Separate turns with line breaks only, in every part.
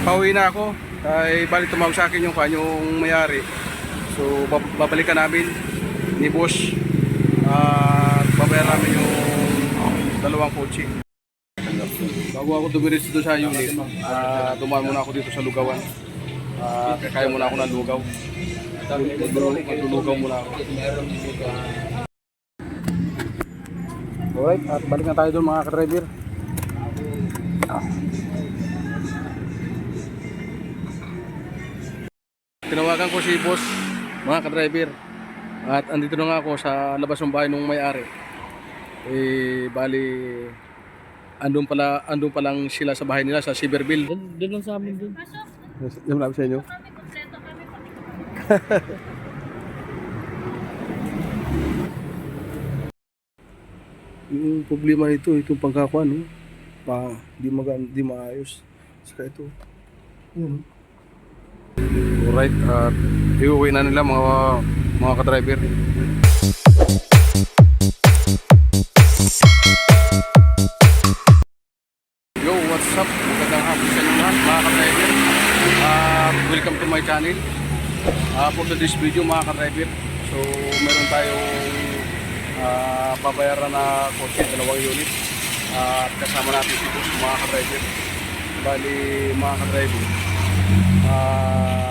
pauwi na ako. Ay bali tumawag sa akin yung may-ari. So babalikan namin ni boss at babayaran namin yung dalawang kotse. Bago ako dumiretso doon sa unit, dumaan muna ako dito sa Lugawan. Kaya muna ako ng lugaw. Maglulugaw muna ako. Alright, at balik na tayo doon mga ka-driver. Tinawagan ko si boss, mga ka-driver. At andito na nga ako sa labas ng bahay ng may-ari. Bali andun pa lang sila sa bahay nila sa Silverville.
Doon lang sa amin doon.
Yung namin sa inyo. Yung problema nito, itong pagkakuan, no? Di maayos. Saka ito. Yun. Alright, at iuwi na nila mga ka-driver. Yo, what's up? Magandang hapon sa inyo lahat, mga ka-driver. Welcome to my channel. For this video, mga ka-driver, so meron tayong babayaran na kotse, 2 unit. At kasama natin si boss, mga ka-driver. Bali, mga ka-driver,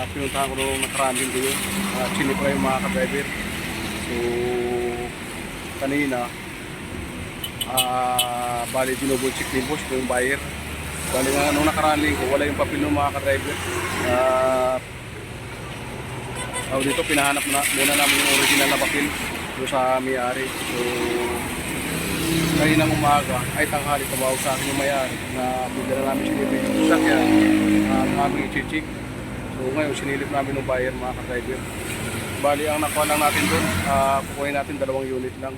pinuntahan ko nung nakaraan din ko yun. Sinipra yung mga ka-driver. So kanina bali dinouble check ni boss yung buyer. Bali nga nung nakaraan linggo wala yung papel ng mga ka-driver. Dito pinahanap muna namin yung original na papel doon sa may-ari. So kaninang umaga ay tanghali tumawag sa akin yung may-ari na bigyan na namin sinilip yung sakyan ang aming i-check. So ngayon sinilip namin ng buyer, mga ka-driver. Bali ang nakuha lang natin doon, kukuhin natin 2 unit lang.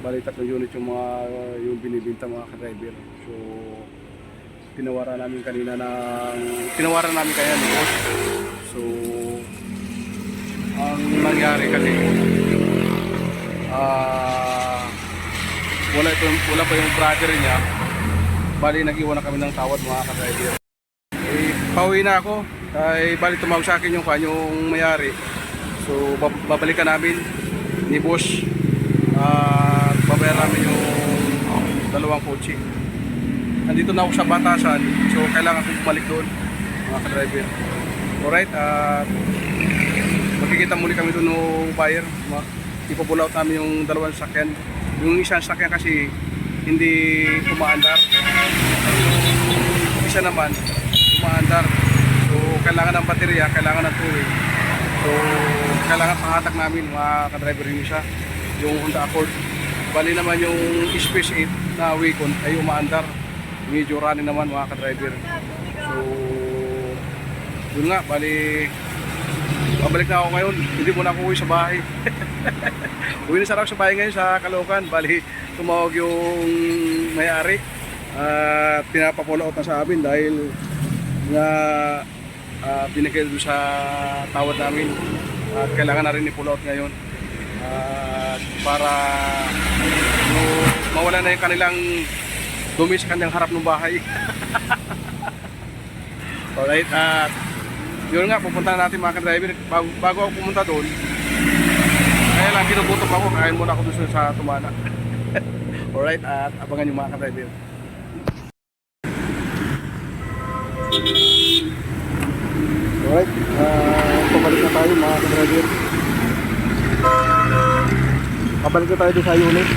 Bali 3 unit yung binibinta, mga ka-driver. So tinawaran namin kaya ng boss. So ang nangyari kasi wala pa yung brother niya. Bali nag-iwan na kami ng tawad, mga ka-driver. Pauwi na ako. Bali tumawag sa akin yung may-ari. So babalikan namin ni boss at babayaran namin yung 2 kotse. Nandito na ako sa Batasan, so kailangan kong bumalik doon, mga ka-driver. Alright, magkikita muli kami doon ng buyer. Ipapull out namin yung 2 sakyan. Yung isang sakyan kasi hindi umaandar, yung isa naman umaandar. So kailangan ng baterya, kailangan ng tubig. So kailangan pahatak namin, mga ka-driver, yung isa, yung Honda Accord. Bali naman yung Space 8 na Wacom ay umaandar, medyo running naman, mga ka-driver. So yun nga, bali babalik na ako ngayon, hindi muna ako uwi sa bahay. Uwi na sarap sa bahay ngayon sa Caloocan. Bali tumawag yung may-ari at pinapapull out na sa amin dahil nga binigay doon sa tawad namin at kailangan na rin i-pull out ngayon para mawala na yung kanilang dumi sa kanyang harap ng bahay. Alright, at yun nga, pupunta na natin, mga ka-driver. Bago ako pumunta doon, kaya lang ginugutom ako, kain muna ako doon sa Tumana. Alright, at abangan yung mga ka-driver. Alright, pabalik na tayo, mga ka-driver. Pabalik na tayo doon sa unit.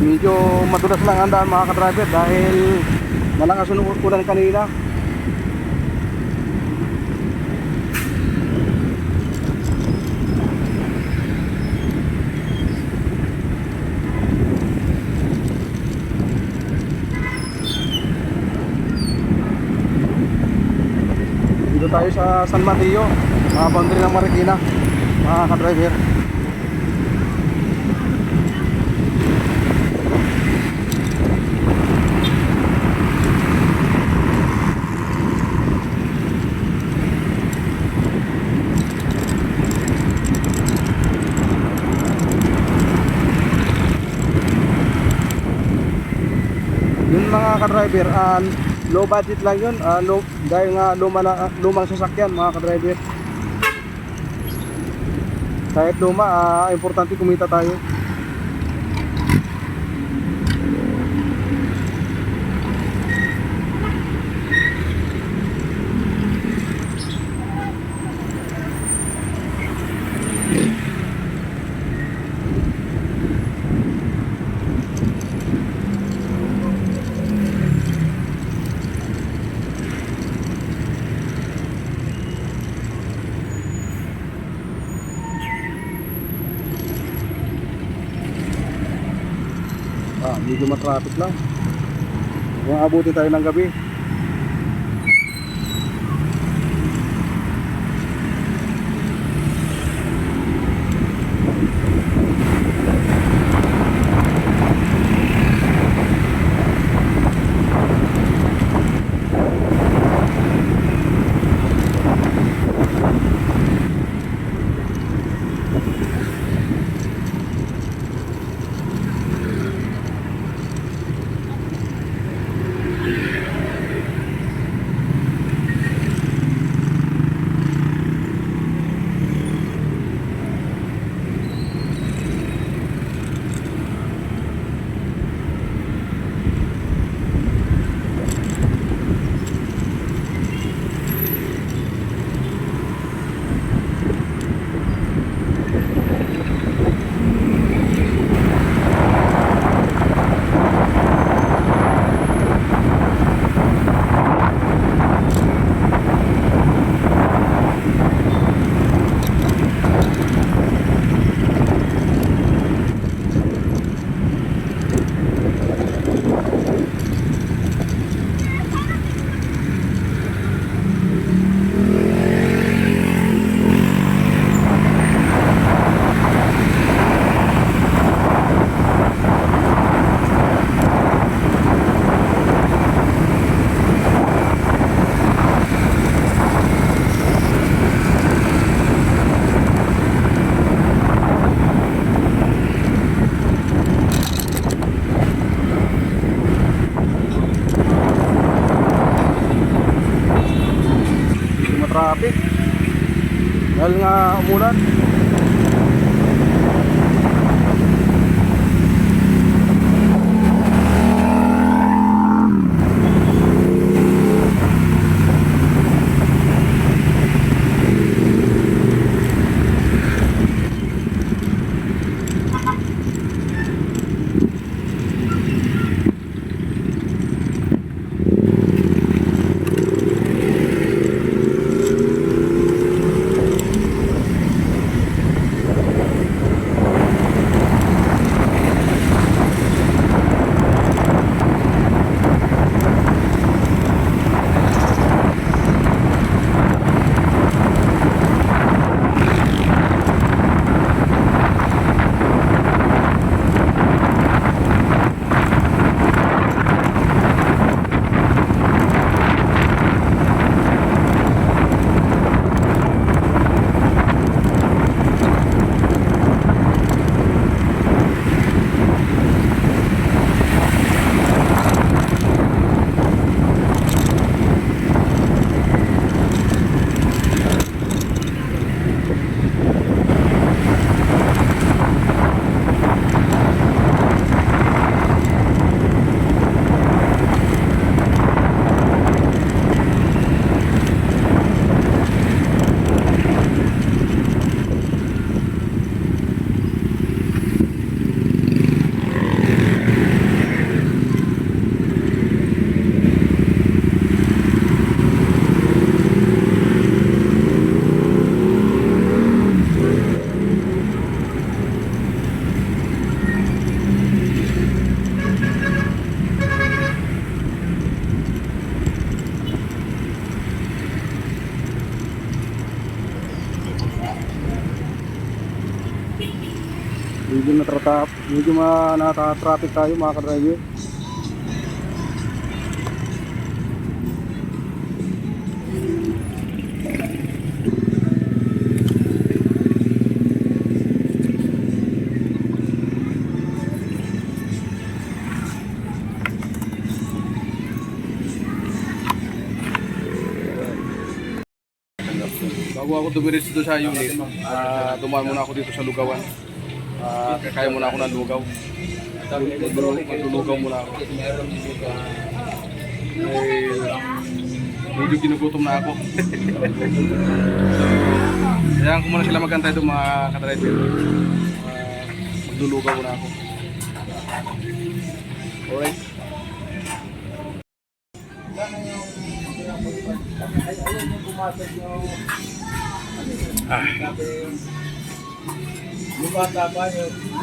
Medyo madulas lang ang daan, mga ka-driver, dahil malakas ang ulan kanina. Dito tayo sa San Mateo, boundary ng Marikina, mga ka-driver. mga ka-driver, low budget lang yun, dahil nga lumang sasakyan mga ka-driver. Kahit luma, importante kumita tayo. Medyo matraffic lang. Kung abutin tayo ng gabi. Traffic dahil nga umulan. Medyo nata-traffic tayo mga ka-driver. bago ako dumiretso dito sa unit, dumaan muna ako dito sa Lugawan. Kaya muna ako ng lugaw. Maglulugaw muna ako. Medyo ginugutom na ako. So, kaya ko muna sila magantay doon mga ka-driver. Maglulugaw muna ako. Alright.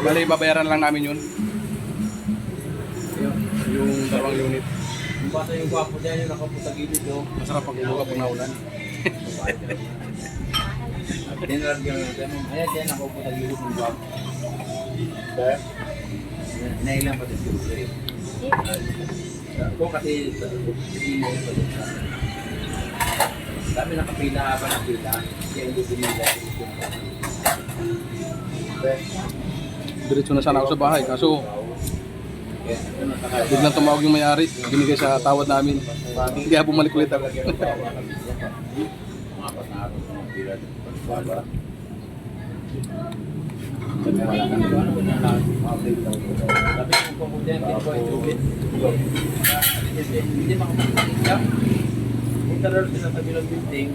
Bali, babayaran lang namin yun. Yung dalawang unit.
Yung bata yung gwapo dyan, yung nakapunta gilid yun.
Masarap pag-ulugaw pag naulan.
Tinaragyan natin. Ayan dyan, nakapunta gilid ng gwapo. Nailan pa din siguro eh. Ako kasi hindi mo yung pagkakita. Kami nakapila pa ng pila. Kaya hindi pinila.
Diretso na sana ako sa bahay. Kaso, biglang tumawag yung may-ari. Binigay sa tawad namin. Hindi ako bumalik ulit ako.
Hindi makapunta punta na rin sila sa bilang building.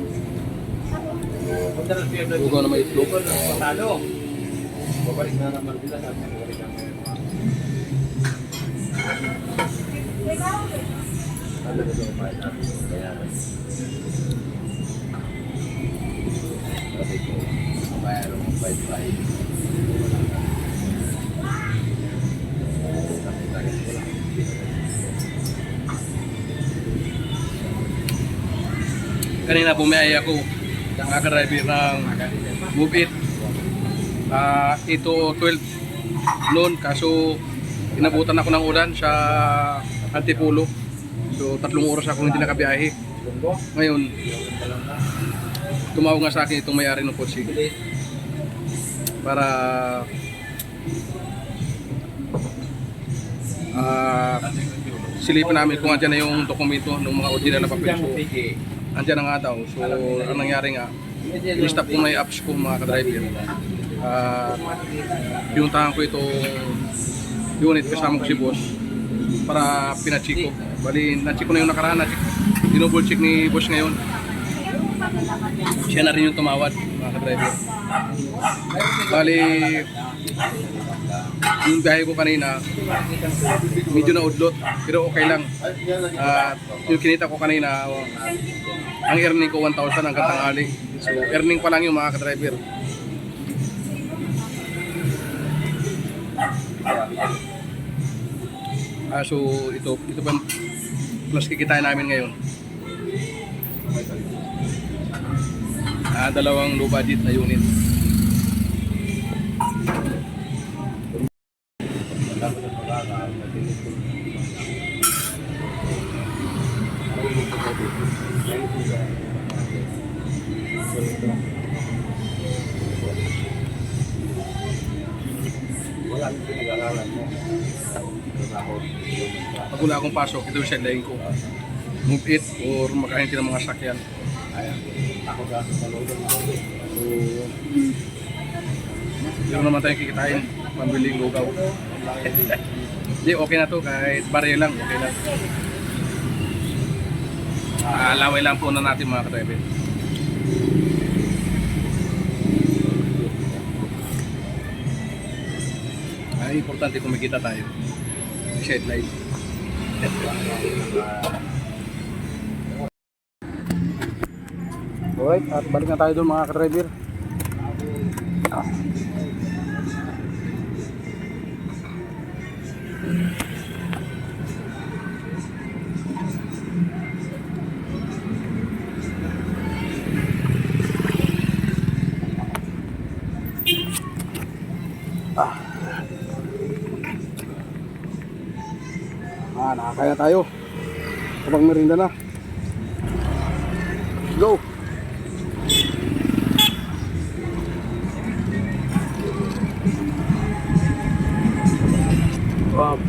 Punta na sila sa
Lugaw na may itlog.
patalo. Babalik na naman sila sa babalik na ngayon. Talaga daw pa ito. Kaya sabi ko, mabayaran mo 5-5.
Kanina bumiyay ako ng driver ng Move It. Ito 12 noon, kaso inabutan ako ng ulan sa Antipolo. So 3 oras ako hindi nakabiyahe. Ngayon, tumawag nga sa akin itong may-ari ng kotse para silipin namin kung andyan na yung dokumento ng mga original na papel. So, andyan na nga daw. So, ang nangyari nga, in-stop ko may apps ko mga ka-driver. Pinuntahan ko itong unit kasama ko si boss para pina-check ko. Bali, na-check ko na yung nakaraan. Dinouble check ni boss ngayon. Siya na rin yung tumawad mga ka-driver. Bali, yung biyahe ko kanina, medyo naudlot, pero okay lang. Yung kinita ko kanina, ang earning ko 1,000 hanggang tanghali. So, earning pa lang yung mga ka-driver. So, ito pa plus kikitain namin ngayon. Dalawang low budget na unit. Pag wala akong pasok, ito yung sideline ko. Move It or makahinti ng mga sakyan. So, yun naman tayong kikitain. Pambiling lugaw. Hindi, okay na to. Kahit barya lang, okay lang. Alaway lang po na natin mga ka-driver. Ay, importante kung makita tayo. Shed light. Alright, at balik na tayo doon mga ka-driver. Nakakaya tayo. Kapag merinda na. Go! Wow.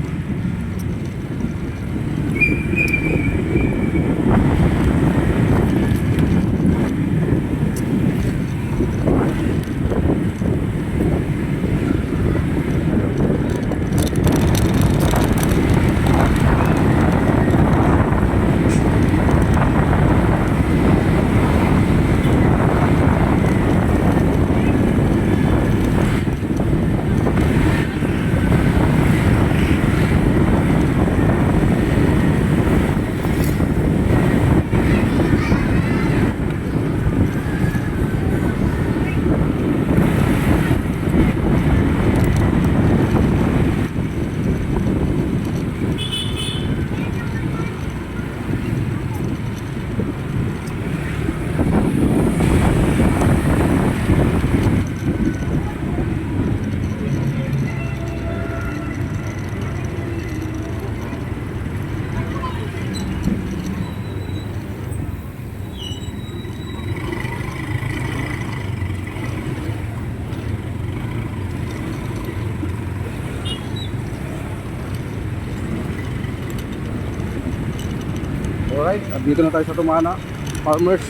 Alright, at dito na tayo sa Tumana Farmers.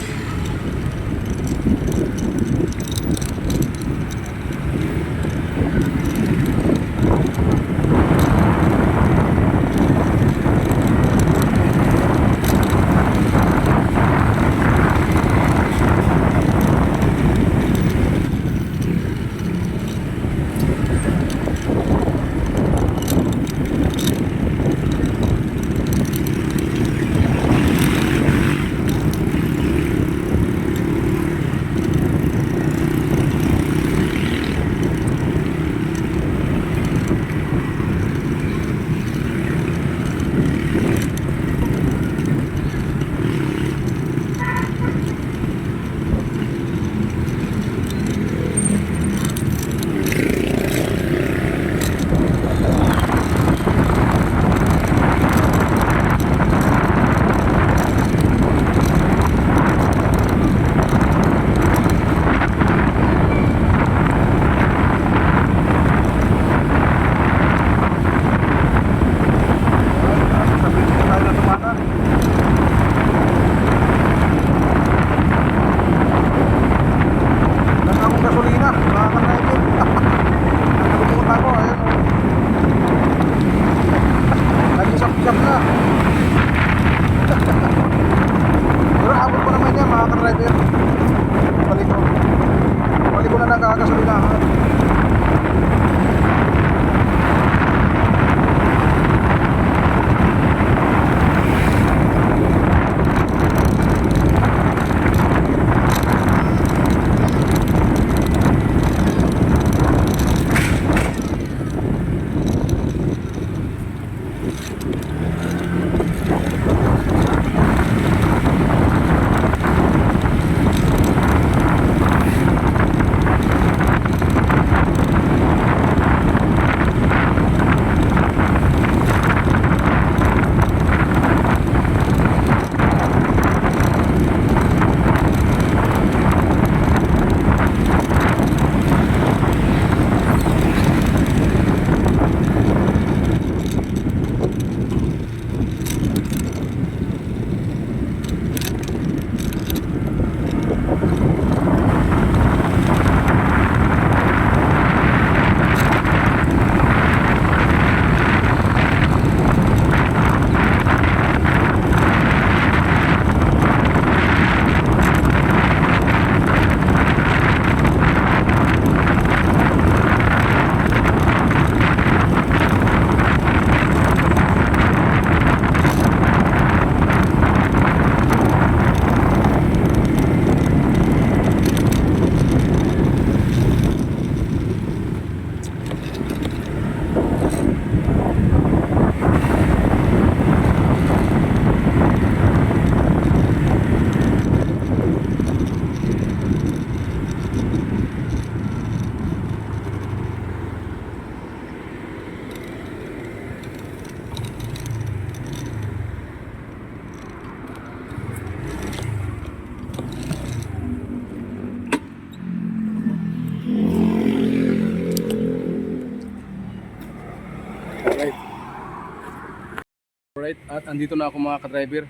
Alright, at andito na ako mga ka-driver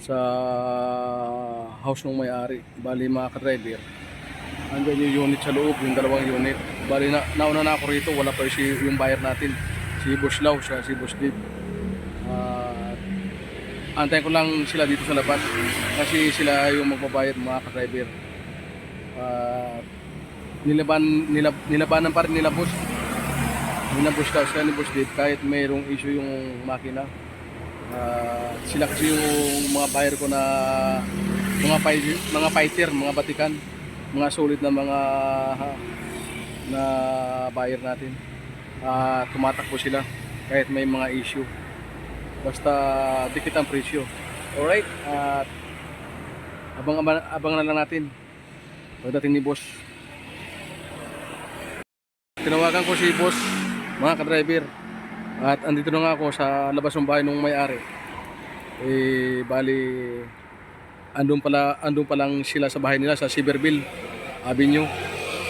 sa house ng may-ari. Bali mga ka-driver, andyan yung unit sa loob, yung dalawang unit. Bali nauna na ako rito, wala pa yung buyer natin, si Boss Lau, si Boss Dave. Antayin ko lang sila dito sa labas kasi sila yung magbabayad mga ka-driver. Nilabanan pa rin nila boss. Ninabush daw sila ni Boss Dave kahit mayroong issue yung makina. Sila kasi yung mga buyer ko na mga fighter, mga batikan, mga solid na mga na buyer natin. Tumatakbo sila kahit may mga issue. Basta dikit ang presyo. Alright, at abang na lang natin pagdating ni boss. Tinawagan ko si boss mga ka-driver. At andito na nga ako sa labas ng bahay ng may-ari. Bali andun pa lang sila sa bahay nila sa Silverville Avenue.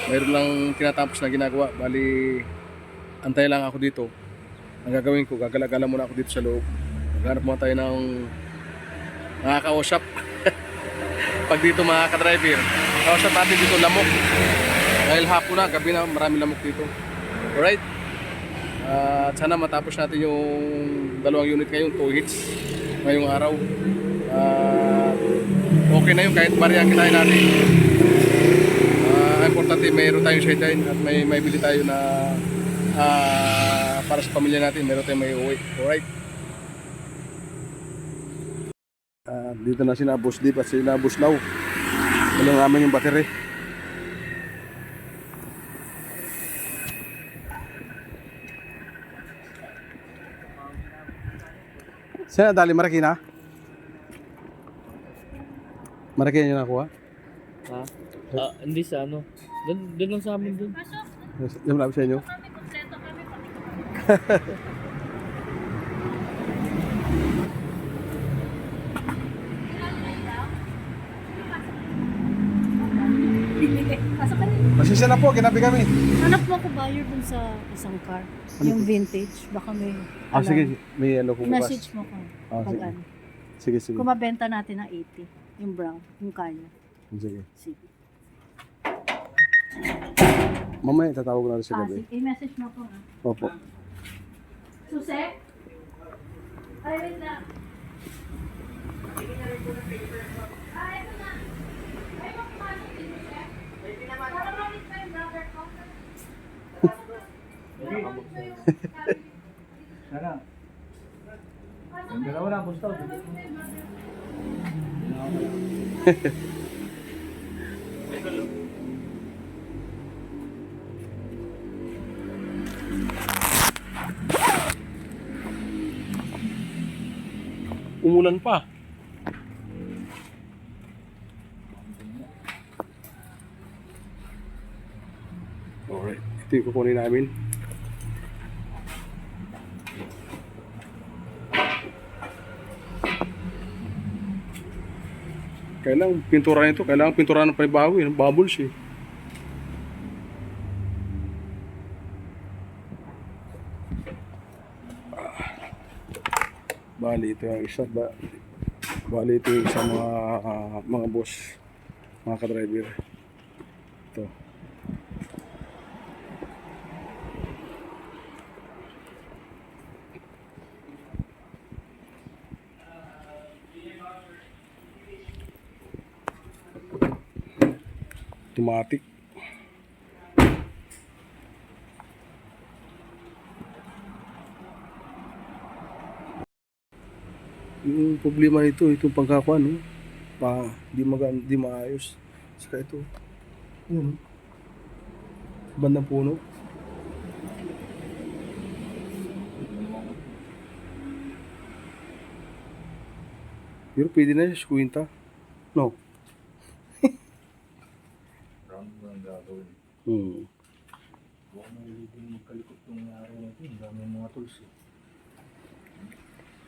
Mayroon lang tinatapos na ginagawa. Bali antay lang ako dito. Ang gagawin ko, gagala-gala muna ako dito sa loob. Maghanap muna tayo ng Nakakausap. Pag dito mga ka-driver, kausap natin dito lamok. Dahil hapon na, gabi na, marami lamok dito. Alright? At sana matapos natin yung 2 unit ngayon, 2 hits ngayong araw. Okay na yun kahit bariyang kinain natin. Importante mayroon tayong sideline at may bili tayo na para sa pamilya natin, mayroon tayong may uwi. Alright? Dito na sina Boss Deep at sina Boss Lau. Walang namin yung battery. Saan dali Marikina? Marikina nyo nakuha?
Ha? Hindi sa ano. Doon lang sa amin doon.
Yung malapit sa inyo?
Pasok ka rin.
Pasensya na po, ginabi kami.
Hanap mo ako buyer dun sa isang car. Yung vintage. Baka may...
Sige, may ano kung bukas.
Message mo ko.
Ah,
Pag
sige.
ano.
Sige, sige.
Kung mabenta natin ng 80. Yung brown. Yung kanya.
Sige.
Sige.
Mamaya tatawag na rin sa gabi.
Sige. I-message mo ko.
Opo.
Suse? Ay, wait lang. Ah, ito na. Ay, magpapasok din mo siya. Para malit pa yung brother ko.
Sana. Yung dalawa na, gusto.
Umulan pa. Alright, ito yung kukunin namin. Kailangan pintura nito, kailangan pintura ng panibago yun, bubbles eh. Bali ito yung isa, bali ito yung isa mga boss, mga ka-driver. Ito. Automatic. Yung problema nito, itong pagkakuan, no? Di maayos. Saka ito. Yun. Bandang puno. Pero pwede na siya, kwinta. No?
Round mo ang gagawin.
Huwag
na ilipin magkalikot ng araw na ito. Ang dami mga tools eh.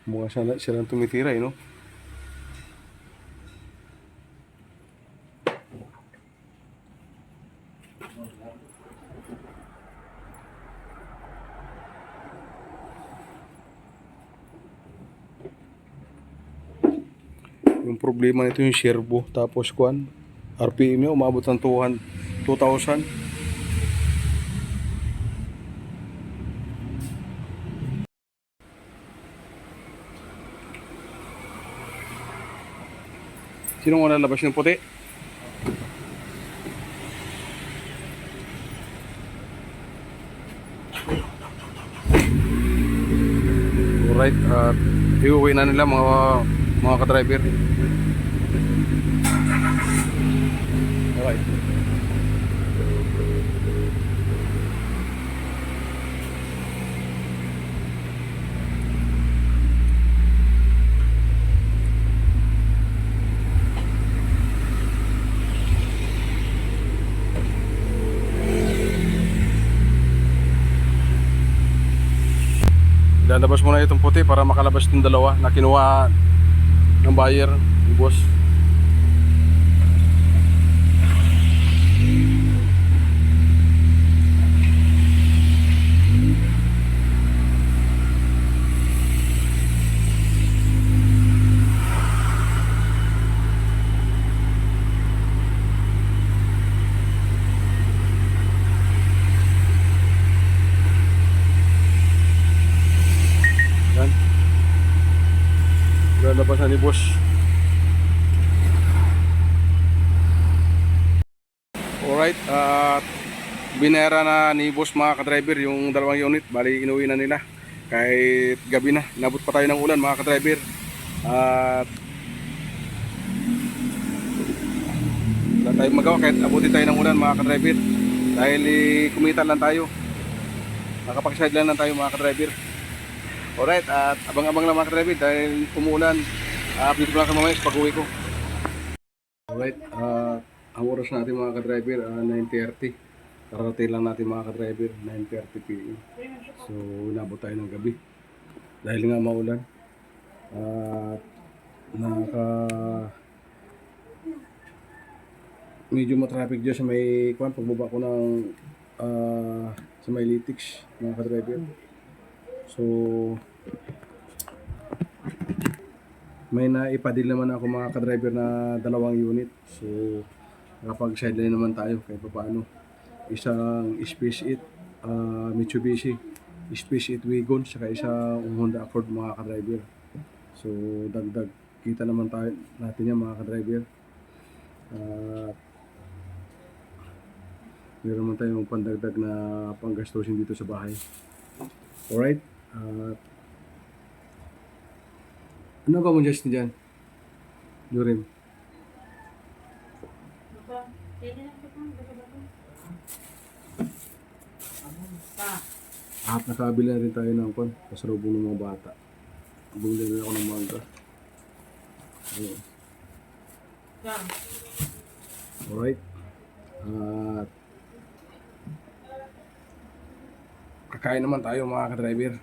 Mukha silang tumitira, eh, no? Yung problema nito yung servo, tapos kuan, RPM niya umabot ng 2,000. Sino nga nalabas ng puti? Alright, iuwi na nila mga ka-driver. Alright. Lalabas muna itong puti para makalabas itong dalawa na kinuha ng buyer, yung boss. ni boss. Alright, at binera na ni boss mga ka-driver yung dalawang unit. Bali inuwi na nila kahit gabi na. Inabot pa tayo ng ulan mga ka-driver. At wala tayong magawa kahit abutin tayo ng ulan mga ka-driver. Dahil kumita lang tayo. Nakapag-sideline lang tayo mga ka-driver. Alright, at abang-abang lang mga ka-driver dahil umuulan. Update ko lang kayo mamaya sa pag-uwi ko. Alright, ang oras natin mga ka-driver 9:30. Kararating lang natin mga ka-driver 9:30 PM. So inabot tayo ng gabi dahil nga maulan. At medyo matraffic dyan sa may pagbaba ko ng sa may Litix mga ka-driver. So may naipadil naman ako mga ka-driver na dalawang unit. So nakapag-sideline naman tayo kahit pa paano. Isang Space 8 Mitsubishi Space 8 Wagon saka isang Honda Accord mga ka-driver. So dagdag kita naman tayo natin yan mga ka-driver. Meron naman tayong pandagdag na panggastusin dito sa bahay. Alright. Ano ba mo just dyan? Durin. Nakabili na rin tayo ng pasalubong ng mga bata. Bumili rin ako ng mangga. Ayun. Alright. At kakain naman tayo mga ka-driver.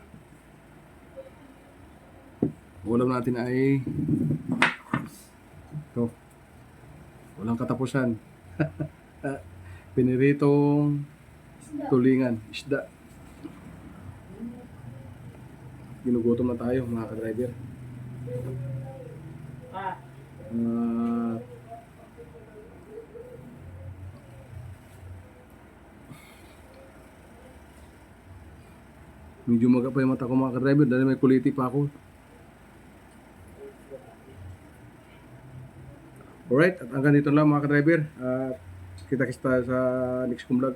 Ulam natin ay ito. Walang katapusan. Piniritong tulingan, isda. Ginugutom na tayo mga ka-driver. Medyo maga pa yung mata ko mga ka-driver dahil may kuliti pa ako. Alright, at hanggang dito lang mga ka-driver. Kita-kita sa next kong vlog.